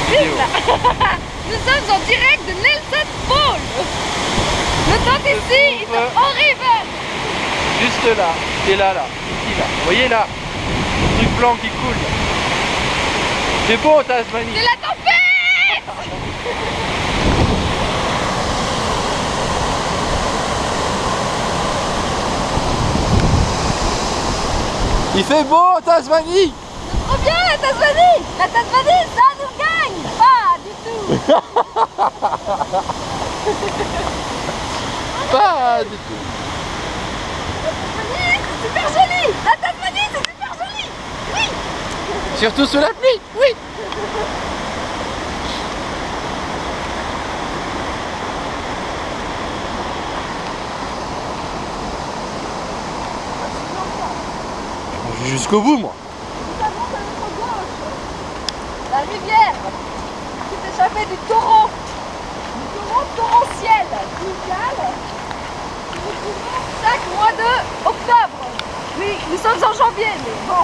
vidéo. Nous sommes en direct de Nelson Falls. Le temps ici est horrible. Juste là, c'est là, ici là. Vous voyez là, le truc blanc qui coule. C'est beau Tasmanie. C'est la tempête. Il fait beau Tasmanie. C'est trop bien la Tasmanie. La Tasmanie, ça nous gagne. Pas du tout. Pas du tout. La Tasmanie, c'est super joli. La Tasmanie, c'est super joli. Oui. Surtout sous la pluie, oui. Je vais jusqu'au bout moi. Nous avons à notre gauche la rivière qui s'est échappée du torrent torrentiel fluvial que nous trouvons chaque mois de octobre. Oui, nous sommes en janvier, mais bon,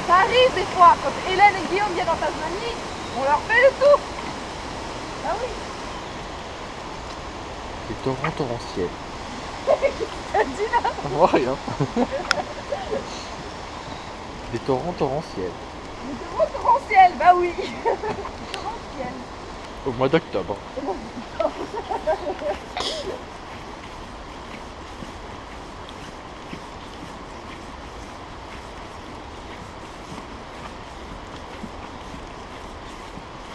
ça arrive des fois quand Hélène et Guillaume viennent en Tasmanie, on leur fait le tour. Ah oui. Les torrents torrentiels. Ça dit là. Oh, rien. Des torrents torrentiels. Le torrent torrentiel, bah oui. Torrentiel. Au mois d'octobre.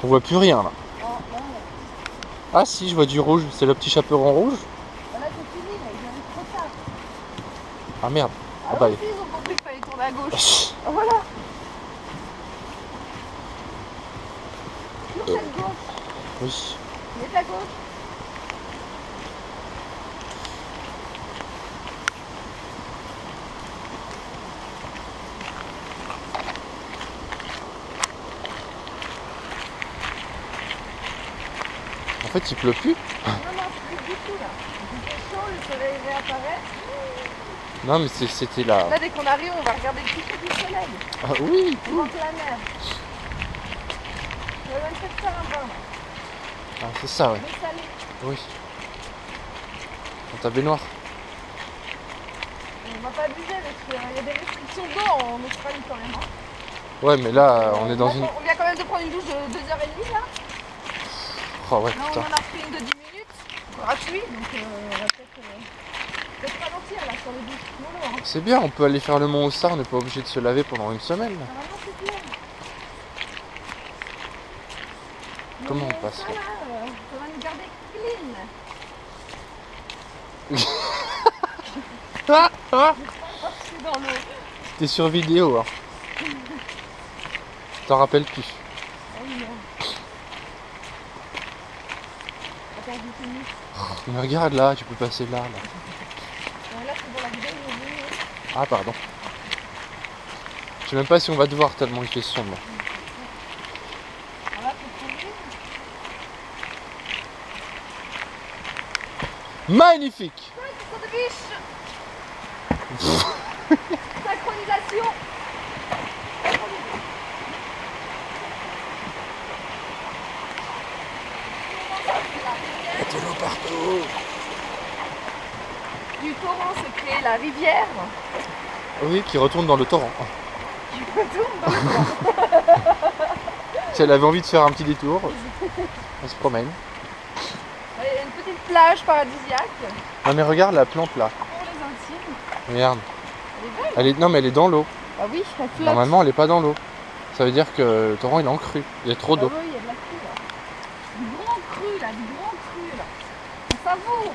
On voit plus rien là. Oh, non. Ah si, je vois du rouge. C'est le petit chaperon rouge. Là c'est fini, là, ils arrivent trop tard. Ah merde. Ah bah, aussi, ils ont compris qu'il fallait tourner à gauche. Voilà. Sur cette gauche. Oui. Il est à gauche. En fait, il pleut plus. Non, c'est plus du tout là. Il fait chaud, le soleil réapparaît. Non, mais c'était là. Là, dès qu'on arrive, on va regarder le coucher du soleil. Ah oui. On monte la mer. On va même peut-être faire un bain. Ah, c'est ça, ouais. Mais salé. Oui. Dans ta baignoire. On va pas abuser parce qu'il y a des restrictions d'eau en Australie quand même. Hein. Ouais, mais là, on est dans une. On vient quand même de prendre une douche de 2h30 là. Oh ouais, Là, on putain. en a pris une de 10 minutes. Gratuit. Donc, on va peut-être ralentir là sur les douches. Mollo, hein. C'est bien, on peut aller faire le Mont Auxerre, on n'est pas obligé de se laver pendant une semaine. Là. Normalement, c'est bien. Comment Mais on passe ça, là là, ça va nous garder clean. Ah, ah. Je suis dans l'eau. T'es sur vidéo, hein. T'en rappelles plus. Oh non. Attends, j'ai fini. Mais regarde là, tu peux passer là. Là, c'est pour la vidéo, j'ai vu. Ah, pardon. Je sais même pas si on va te voir tellement il fait sombre. Alors là, faut trouver. Magnifique. Sur de biche. Synchronisation. Il y a de l'eau partout. Du torrent se crée la rivière. Oui, qui retourne dans le torrent. Qui retourne dans le torrent. Si elle avait envie de faire un petit détour, elle se promène. Il y a une petite plage paradisiaque Non mais regarde la plante là. pour les intimes. Regarde. Elle est belle. Non mais elle est dans l'eau. Ah oui, elle flotte. Normalement elle est pas dans l'eau. Ça veut dire que le torrent il est en crue. Il y a trop Ah d'eau. oui, il y a de la crue là. Du grand cru là, du grand cru là. On savoure.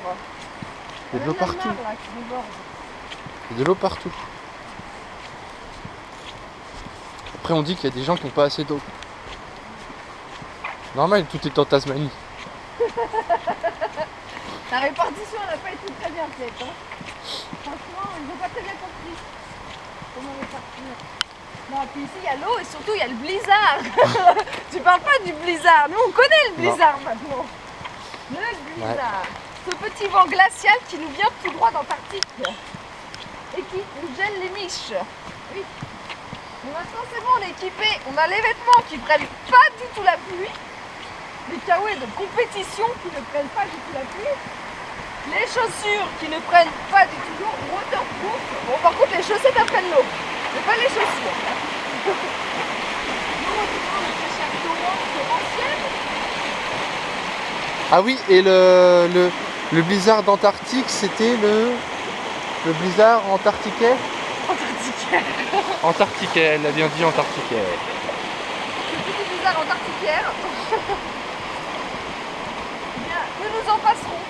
Il y a de l'eau partout. Là, qui déborde. Il y a de l'eau partout. Après on dit qu'il y a des gens qui n'ont pas assez d'eau. Normal, tout est en Tasmanie. La répartition n'a pas été très bien faite. Hein. Franchement, ils n'ont pas très bien compris comment répartir. Non, puis ici il y a l'eau et surtout il y a le blizzard. Tu parles pas du blizzard, nous on connaît le blizzard maintenant. Le blizzard. Ce petit vent glacial qui nous vient tout droit d'Antarctique et qui nous gèle les miches. Oui. On a maintenant c'est bon, on est équipé. On a les vêtements qui prennent pas du tout la pluie. Les kawaii de compétition qui ne prennent pas du tout la pluie. Les chaussures qui ne prennent pas du tout l'eau, waterproof. Bon, par contre, les chaussettes elles prennent l'eau, mais pas les chaussures. Ah oui, et le blizzard d'Antarctique, c'était le blizzard antarctiquais. Antarctiquais, elle a bien dit antarctiquais. Le petit blizzard antarctiquaire. Bien, que nous en passerons.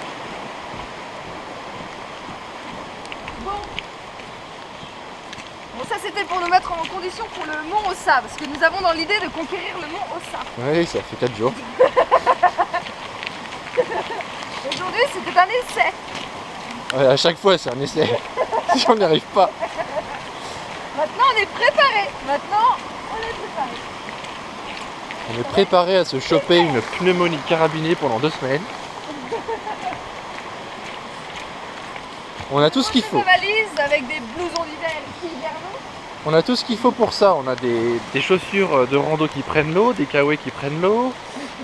Bon, ça c'était pour nous mettre en condition pour le mont Ossa, parce que nous avons dans l'idée de conquérir le mont Ossa. Oui, ça fait 4 jours. Aujourd'hui c'était un essai. Ouais, à chaque fois c'est un essai. Si on n'y arrive pas. Maintenant on est préparé. Maintenant on est préparé. On est préparé à se choper une pneumonie carabinée pendant 2 semaines. On a tout ce qu'il faut. Des valises avec des blousons d'hiver hivernaux. On a tout ce qu'il faut pour ça. On a des chaussures de rando qui prennent l'eau, des kawaii qui prennent l'eau.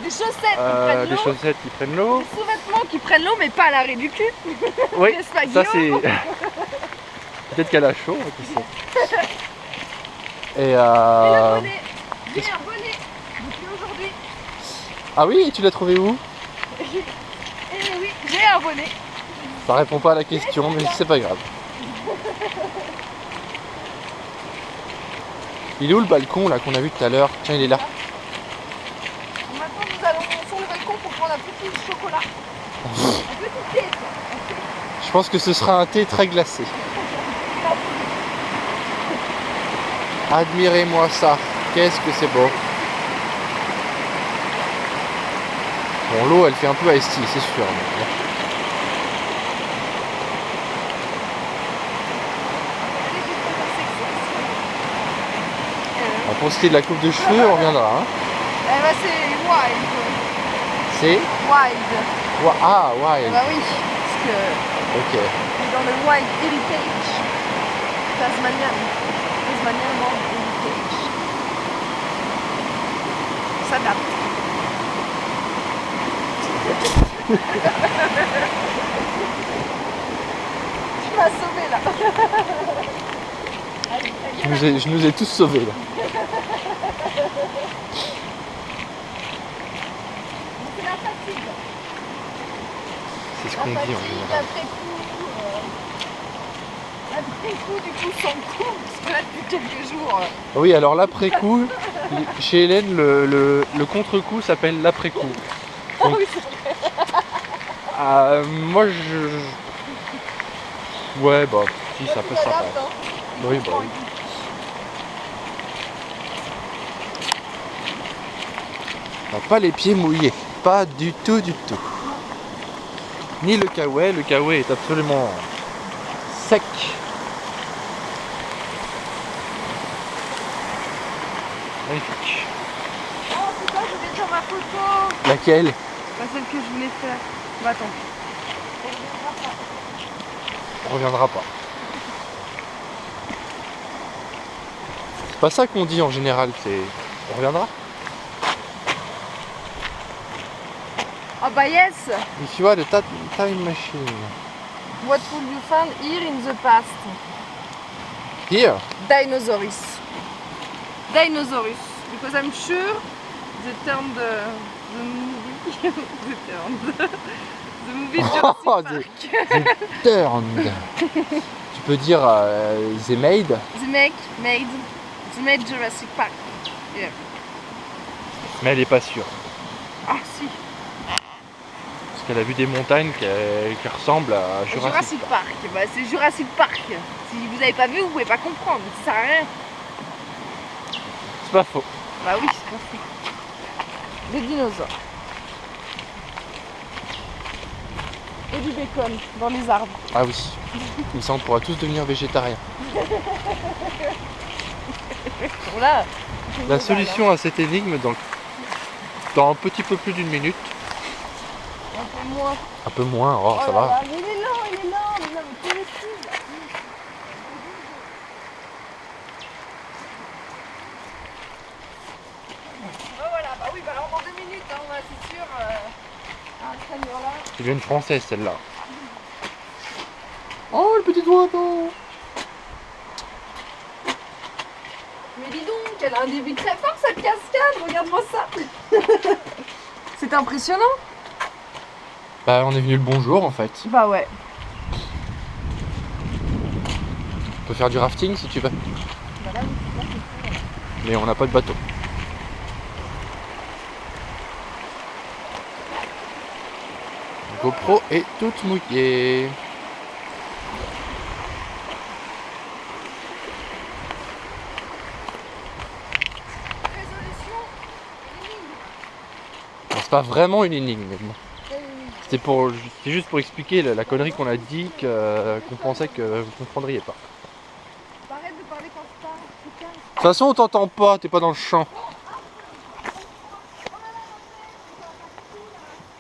Des chaussettes qui prennent l'eau. Des chaussettes qui prennent l'eau. Des sous-vêtements qui prennent l'eau mais pas à l'arrêt du cul. Oui, N'est-ce pas, ça Guillaume? c'est... Peut-être qu'elle a chaud, qui sait. Et Et le bonnet. J'ai un bonnet depuis aujourd'hui. Ah oui, tu l'as trouvé où? Et oui, j'ai un bonnet. Ça répond pas à la question, mais c'est pas grave. Il est où le balcon là qu'on a vu tout à l'heure? Tiens, il est là. Maintenant nous allons sur le balcon pour prendre un petit chocolat. Un petit thé. Je pense que ce sera un thé très glacé. Admirez-moi ça. Qu'est-ce que c'est beau. Bon, l'eau elle fait un peu ice tea, c'est sûr. Mais... pour ce qui est de la coupe de cheveux, on reviendra. Hein. Eh ben c'est wild. C'est Wild. Ah, wild. Bah oui, parce que Ok. on est dans le Wild Heritage. Tasmanian World Heritage. Ça date. Tu m'as sauvé là. Je nous ai tous sauvés là. C'est la fatigue. C'est ce qu'on dit en général. L'après-coup du coup sans coup, parce que là depuis quelques jours. Oui, alors l'après-coup, chez Hélène, le contre-coup s'appelle l'après-coup. Donc, oui, c'est vrai. moi ouais, bah, si, ça peut, ça passe. Hein. Oui, bah oui. On n'a pas les pieds mouillés, pas du tout, du tout. Ni le kawaii est absolument sec. Magnifique. Oh putain, je vais faire ma photo. Laquelle? Bah, celle que je voulais faire. Bah attends. On reviendra pas. C'est pas ça qu'on dit en général, c'est... On reviendra? Ah bah yes. If you had a time machine. What would you find here in the past? Here? Dinosaurs. Dinosaurs. Because I'm sure they turned the movie. The movie Jurassic Oh, Park. they turned. Tu peux dire they made? They made Jurassic Park. Yeah. Mais elle est pas sûre. Ah si. Parce qu'elle a vu des montagnes qui ressemblent à Jurassic Park. Park. Bah, c'est Jurassic Park. Si vous n'avez pas vu, vous pouvez pas comprendre. Ça sert à rien. C'est pas faux. Bah oui, c'est pas fou. Des dinosaures. Et du bacon dans les arbres. Ah oui. Comme ça on pourra tous devenir végétariens. Bon, là, La solution à cette énigme dans un petit peu plus d'une minute. un peu moins. Un peu moins, oh, Oh ça là va. là, mais il est lent, mais tout le style. Attends, ouais, c'est sûr. Un camion là. C'est bien une française celle-là. Oh le petit oiseau. Mais dis donc, elle a un début très fort cette cascade, regarde-moi ça. C'est impressionnant. Bah on est venu le bonjour en fait. Bah ouais. On peut faire du rafting si tu veux. Bah là, oui, c'est ça. Mais on n'a pas de bateau. La GoPro est toute mouillée. Résolution, C'est pas vraiment une énigme. Mais bon. énigme. C'est juste pour expliquer la connerie qu'on a dit qu'on pensait que vous comprendriez pas. Arrête de parler quand je parle, putain. De toute façon on t'entend pas, t'es pas dans le champ.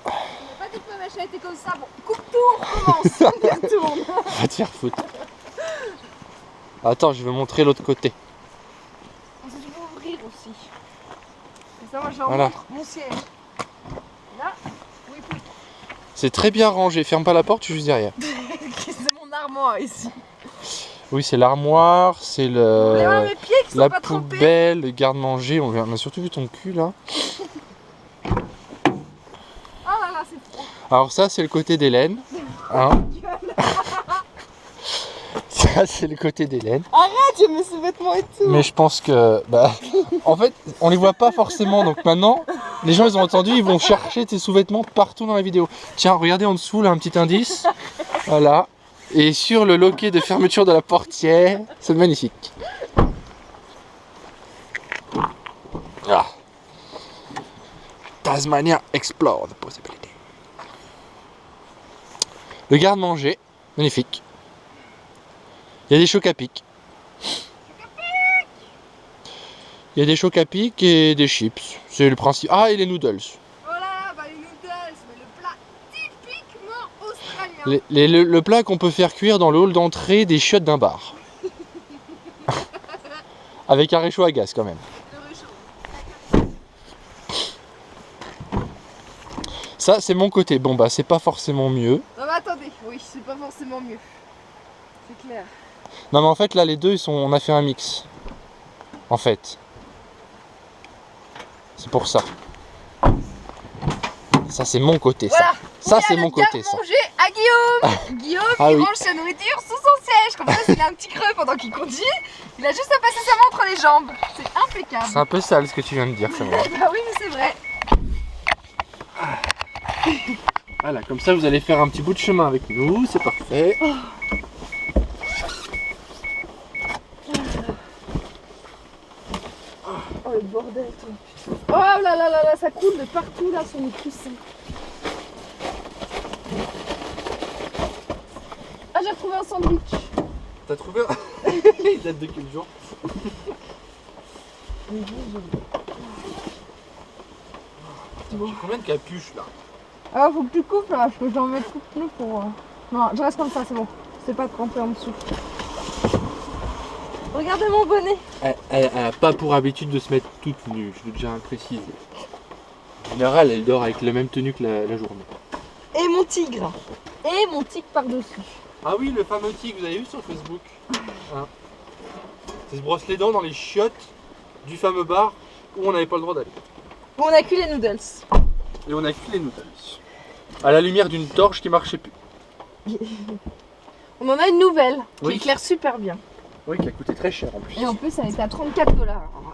On n'a pas dit que ma machin était comme ça. Bon, coupe tout, on recommence. On tourne. Va te faire foutre. Attends, je vais montrer l'autre côté. Ensuite, je peux ouvrir aussi. Et ça, moi, je Voilà. montre mon siège. Là, oui, plus. C'est très bien rangé, ferme pas la porte, je suis juste derrière. C'est mon armoire ici. Oui, c'est l'armoire, c'est Vous voulez voir le mes pieds qui sont la pas trempés? poubelle, le garde-manger. On a surtout vu ton cul là. Oh là là, c'est froid. Alors ça, c'est le côté d'Hélène. Hein. Ça, c'est le côté d'Hélène. Arrête, j'ai mis ces vêtements et tout. Mais je pense que, bah, en fait, on les voit pas forcément. Donc maintenant, les gens, ils ont entendu, ils vont chercher tes sous-vêtements partout dans la vidéo. Tiens, regardez en dessous, là, un petit indice. Voilà. Et sur le loquet de fermeture de la portière, c'est magnifique. Ah. Tasmania explore the possibility. Le garde-manger, magnifique. Il y a des chocs à pic. Il y a des chocs à pic et des chips. C'est le principe. Ah, et les noodles. Voilà, bah les noodles, mais le plat typiquement australien. Le plat qu'on peut faire cuire dans le hall d'entrée des chiottes d'un bar. Avec un réchaud à gaz quand même. Le réchaud. Ça, c'est mon côté. Bon, bah, c'est pas forcément mieux. Non mais attendez, oui, c'est pas forcément mieux. C'est clair. Non, mais en fait, là, les deux, on a fait un mix. En fait. C'est pour ça. Ça, c'est mon côté, Voilà. ça. Ça, Il y a c'est le mon côté, ça. garde-manger à Guillaume. Guillaume, Ah il oui. range sa nourriture sous son siège. Comme ça, s'il a un petit creux pendant qu'il conduit, il a juste à passer sa main entre les jambes. C'est impeccable. C'est un peu sale ce que tu viens de dire, c'est vrai. Bah oui, mais c'est vrai. Voilà, comme ça, vous allez faire un petit bout de chemin avec nous. C'est parfait. Oh le bordel, toi. Oh là là là là, ça coule de partout là sur mes coussins. Ah, j'ai retrouvé un sandwich. T'as trouvé Il date de quel jour? J'ai combien de capuches là? Ah, faut que tu coupes là, parce que j'en mets tout pneu pour. Non, je reste comme ça, c'est bon. C'est pas trempé en dessous. Regardez mon bonnet. Elle a pas pour habitude de se mettre toute nue, je veux déjà préciser. En général, elle dort avec la même tenue que la journée. Et mon tigre. Et mon tigre par-dessus. Ah oui, le fameux tigre, vous avez vu sur Facebook hein. Ça se brosse les dents dans les chiottes du fameux bar où on n'avait pas le droit d'aller. Bon, on a cuit les noodles. Et on a cuit les noodles. À la lumière d'une torche qui marchait plus. On en a une nouvelle Oui. qui éclaire super bien. Oui, qui a coûté très cher en plus. Et en plus, elle était à 34 $.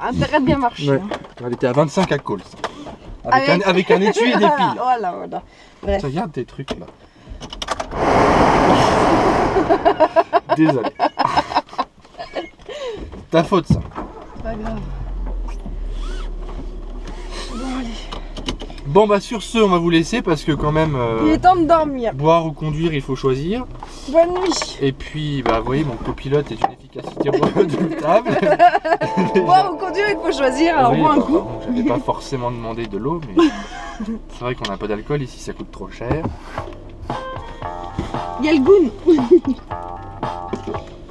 Intérêt de bien marcher. Ouais. Hein. Elle était à 25 à Coles. Avec un étui et des piles. Voilà, voilà. Bref. Regarde tes trucs là. Désolé. Ta faute ça. Pas grave. Bon, allez. Bon bah sur ce on va vous laisser parce que quand même Il est temps de dormir. boire ou conduire il faut choisir. Bonne nuit. Et puis bah vous voyez mon copilote est une efficacité redoutable. Boire ou conduire, il faut choisir. Alors, Oui, bois un bah, coup. bon, j'avais pas forcément demandé de l'eau mais c'est vrai qu'on n'a pas d'alcool ici, ça coûte trop cher. Il y a le goût. Ah,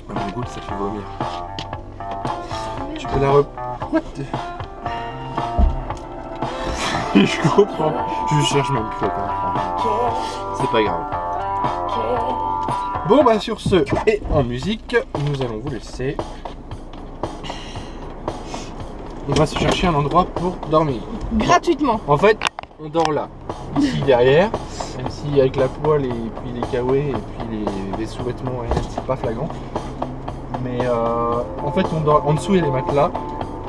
mais le goût ça fait vomir. Tu peux la Je comprends. Je cherche même plus à comprendre. C'est pas grave. Bon bah sur ce, et en musique, nous allons vous laisser. On va se chercher un endroit pour dormir. Gratuitement. En fait, on dort là, ici derrière, même si avec la poêle et puis les kawaii et puis les sous-vêtements, c'est pas flagrant. Mais en fait, on dort en dessous, il y a les matelas.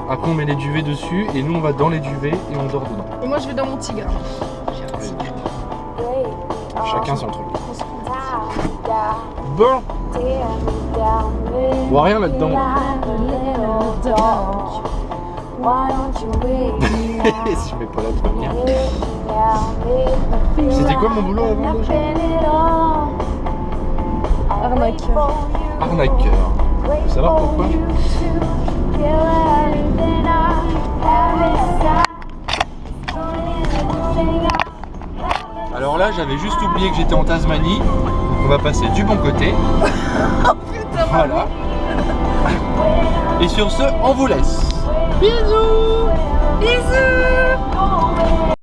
Après, on met les duvets dessus et nous, on va dans les duvets et on dort dedans. Et moi, je vais dans mon tigre. Chacun son truc. Bon. On voit rien là-dedans. Si je mets pas la première. C'était quoi mon boulot avant déjà? Arnaqueur. Arnaqueur. Faut savoir pourquoi? Alors là, j'avais juste oublié que j'étais en Tasmanie. On va passer du bon côté. Oh putain, Voilà. Et sur ce, on vous laisse. Bisous. bisous.